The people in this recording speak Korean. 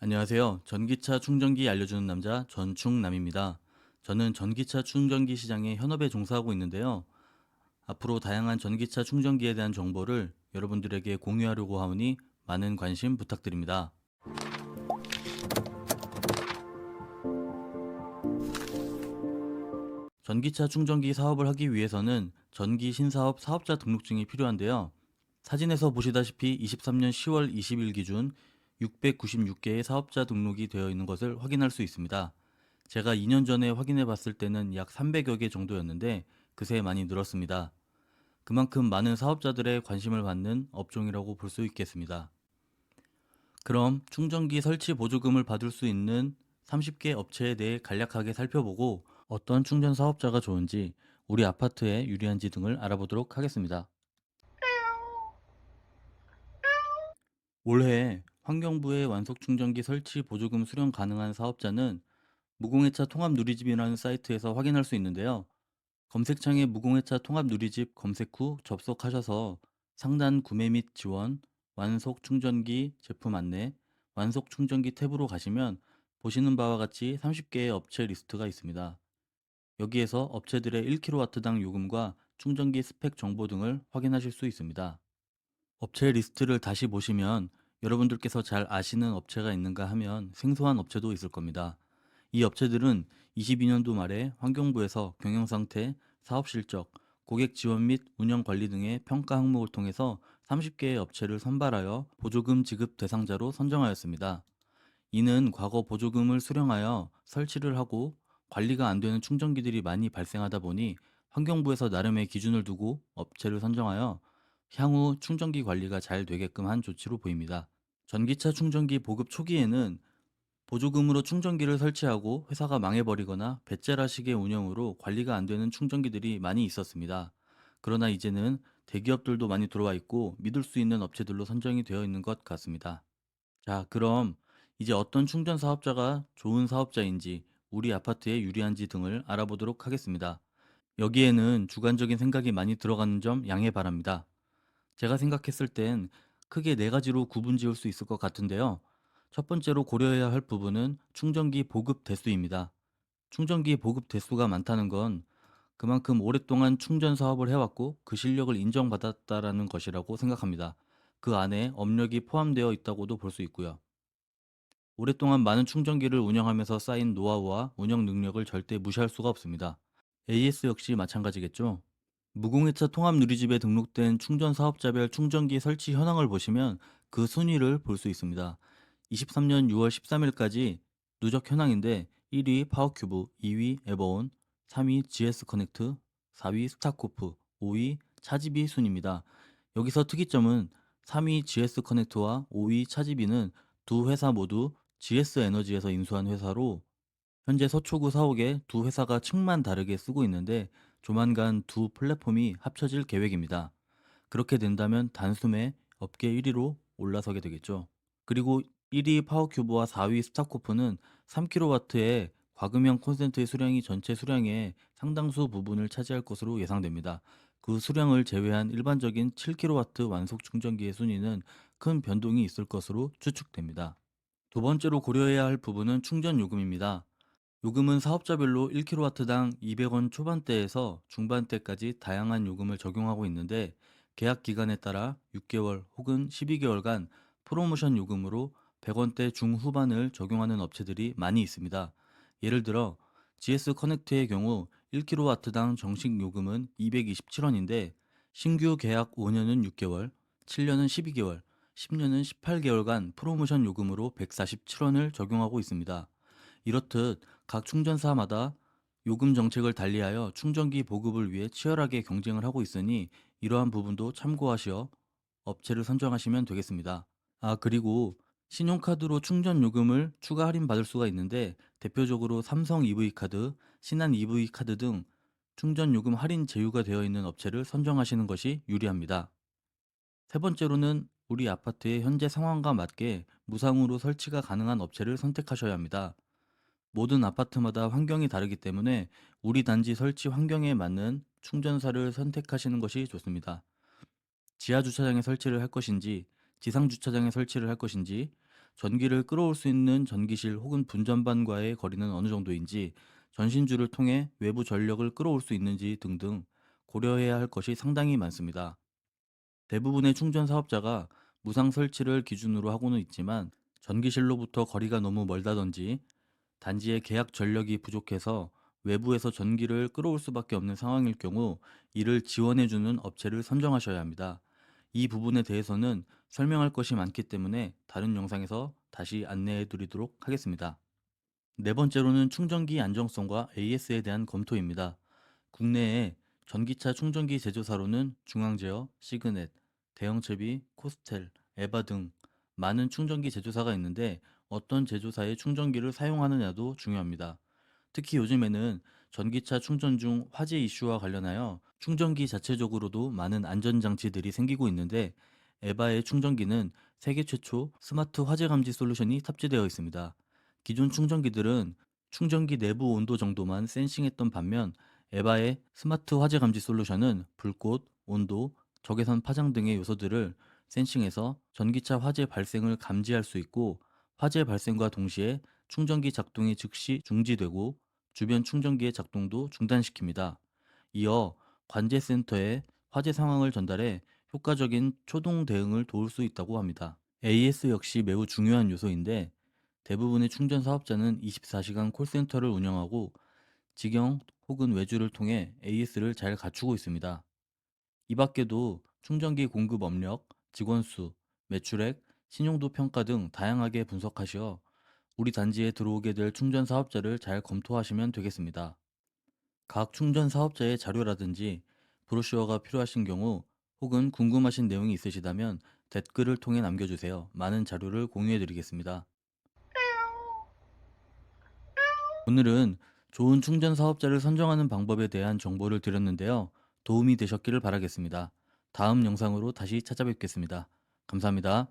안녕하세요. 전기차 충전기 알려주는 남자 전충남입니다. 저는 전기차 충전기 시장에 현업에 종사하고 있는데요. 앞으로 다양한 전기차 충전기에 대한 정보를 여러분들에게 공유하려고 하오니 많은 관심 부탁드립니다. 전기차 충전기 사업을 하기 위해서는 전기 신사업 사업자 등록증이 필요한데요. 사진에서 보시다시피 23년 10월 20일 기준 696개의 사업자 등록이 되어 있는 것을 확인할 수 있습니다. 제가 2년 전에 확인해 봤을 때는 약 300여 개 정도였는데 그새 많이 늘었습니다. 그만큼 많은 사업자들의 관심을 받는 업종이라고 볼 수 있겠습니다. 그럼 충전기 설치 보조금을 받을 수 있는 30개 업체에 대해 간략하게 살펴보고 어떤 충전 사업자가 좋은지 우리 아파트에 유리한지 등을 알아보도록 하겠습니다. 올해 환경부의 완속 충전기 설치 보조금 수령 가능한 사업자는 무공해차 통합 누리집이라는 사이트에서 확인할 수 있는데요. 검색창에 무공해차 통합 누리집 검색 후 접속하셔서 상단 구매 및 지원, 완속 충전기 제품 안내, 완속 충전기 탭으로 가시면 보시는 바와 같이 30개의 업체 리스트가 있습니다. 여기에서 업체들의 1kW당 요금과 충전기 스펙 정보 등을 확인하실 수 있습니다. 업체 리스트를 다시 보시면 여러분들께서 잘 아시는 업체가 있는가 하면 생소한 업체도 있을 겁니다. 이 업체들은 22년도 말에 환경부에서 경영 상태, 사업 실적, 고객 지원 및 운영 관리 등의 평가 항목을 통해서 30개의 업체를 선발하여 보조금 지급 대상자로 선정하였습니다. 이는 과거 보조금을 수령하여 설치를 하고 관리가 안 되는 충전기들이 많이 발생하다 보니 환경부에서 나름의 기준을 두고 업체를 선정하여 향후 충전기 관리가 잘 되게끔 한 조치로 보입니다. 전기차 충전기 보급 초기에는 보조금으로 충전기를 설치하고 회사가 망해버리거나 배째라식의 운영으로 관리가 안 되는 충전기들이 많이 있었습니다. 그러나 이제는 대기업들도 많이 들어와 있고 믿을 수 있는 업체들로 선정이 되어 있는 것 같습니다. 자, 그럼 이제 어떤 충전 사업자가 좋은 사업자인지, 우리 아파트에 유리한지 등을 알아보도록 하겠습니다. 여기에는 주관적인 생각이 많이 들어가는 점 양해 바랍니다. 제가 생각했을 땐 크게 네 가지로 구분 지을 수 있을 것 같은데요. 첫 번째로 고려해야 할 부분은 충전기 보급 대수입니다. 충전기 보급 대수가 많다는 건 그만큼 오랫동안 충전 사업을 해왔고 그 실력을 인정받았다라는 것이라고 생각합니다. 그 안에 업력이 포함되어 있다고도 볼 수 있고요. 오랫동안 많은 충전기를 운영하면서 쌓인 노하우와 운영 능력을 절대 무시할 수가 없습니다. AS 역시 마찬가지겠죠. 무공해차 통합 누리집에 등록된 충전 사업자별 충전기 설치 현황을 보시면 그 순위를 볼 수 있습니다. 23년 6월 13일까지 누적 현황인데 1위 파워큐브, 2위 에버온, 3위 GS 커넥트, 4위 스타코프, 5위 차지비 순입니다. 여기서 특이점은 3위 GS 커넥트와 5위 차지비는 두 회사 모두 GS 에너지에서 인수한 회사로 현재 서초구 사옥에 두 회사가 층만 다르게 쓰고 있는데 조만간 두 플랫폼이 합쳐질 계획입니다. 그렇게 된다면 단숨에 업계 1위로 올라서게 되겠죠. 그리고 1위 파워큐브와 4위 스타코프는 3kW의 과금형 콘센트의 수량이 전체 수량의 상당수 부분을 차지할 것으로 예상됩니다. 그 수량을 제외한 일반적인 7kW 완속 충전기의 순위는 큰 변동이 있을 것으로 추측됩니다. 두 번째로 고려해야 할 부분은 충전 요금입니다. 요금은 사업자별로 1kW당 200원 초반대에서 중반대까지 다양한 요금을 적용하고 있는데 계약 기간에 따라 6개월 혹은 12개월간 프로모션 요금으로 100원대 중후반을 적용하는 업체들이 많이 있습니다. 예를 들어 GS 커넥트의 경우 1kW당 정식 요금은 227원인데 신규 계약 5년은 6개월, 7년은 12개월, 10년은 18개월간 프로모션 요금으로 147원을 적용하고 있습니다. 이렇듯 각 충전사마다 요금 정책을 달리하여 충전기 보급을 위해 치열하게 경쟁을 하고 있으니 이러한 부분도 참고하시어 업체를 선정하시면 되겠습니다. 아, 그리고 신용카드로 충전 요금을 추가 할인 받을 수가 있는데 대표적으로 삼성 EV카드, 신한 EV카드 등 충전 요금 할인 제휴가 되어 있는 업체를 선정하시는 것이 유리합니다. 세 번째로는 우리 아파트의 현재 상황과 맞게 무상으로 설치가 가능한 업체를 선택하셔야 합니다. 모든 아파트마다 환경이 다르기 때문에 우리 단지 설치 환경에 맞는 충전사를 선택하시는 것이 좋습니다. 지하 주차장에 설치를 할 것인지, 지상 주차장에 설치를 할 것인지, 전기를 끌어올 수 있는 전기실 혹은 분전반과의 거리는 어느 정도인지, 전신주를 통해 외부 전력을 끌어올 수 있는지 등등 고려해야 할 것이 상당히 많습니다. 대부분의 충전 사업자가 무상 설치를 기준으로 하고는 있지만, 전기실로부터 거리가 너무 멀다든지 단지의 계약 전력이 부족해서 외부에서 전기를 끌어올 수밖에 없는 상황일 경우 이를 지원해주는 업체를 선정하셔야 합니다. 이 부분에 대해서는 설명할 것이 많기 때문에 다른 영상에서 다시 안내해 드리도록 하겠습니다. 네 번째로는 충전기 안정성과 AS에 대한 검토입니다. 국내에 전기차 충전기 제조사로는 중앙제어, 시그넷, 대형채비, 코스텔, 에바 등 많은 충전기 제조사가 있는데, 어떤 제조사의 충전기를 사용하느냐도 중요합니다. 특히 요즘에는 전기차 충전 중 화재 이슈와 관련하여 충전기 자체적으로도 많은 안전장치들이 생기고 있는데, 에바의 충전기는 세계 최초 스마트 화재 감지 솔루션이 탑재되어 있습니다. 기존 충전기들은 충전기 내부 온도 정도만 센싱했던 반면, 에바의 스마트 화재 감지 솔루션은 불꽃, 온도, 적외선 파장 등의 요소들을 센싱해서 전기차 화재 발생을 감지할 수 있고, 화재 발생과 동시에 충전기 작동이 즉시 중지되고 주변 충전기의 작동도 중단시킵니다. 이어 관제센터에 화재 상황을 전달해 효과적인 초동 대응을 도울 수 있다고 합니다. AS 역시 매우 중요한 요소인데, 대부분의 충전 사업자는 24시간 콜센터를 운영하고 직영 혹은 외주를 통해 AS를 잘 갖추고 있습니다. 이 밖에도 충전기 공급 업력, 직원 수, 매출액, 신용도 평가 등 다양하게 분석하시어 우리 단지에 들어오게 될 충전 사업자를 잘 검토하시면 되겠습니다. 각 충전 사업자의 자료라든지 브로슈어가 필요하신 경우 혹은 궁금하신 내용이 있으시다면 댓글을 통해 남겨주세요. 많은 자료를 공유해 드리겠습니다. 오늘은 좋은 충전 사업자를 선정하는 방법에 대한 정보를 드렸는데요. 도움이 되셨기를 바라겠습니다. 다음 영상으로 다시 찾아뵙겠습니다. 감사합니다.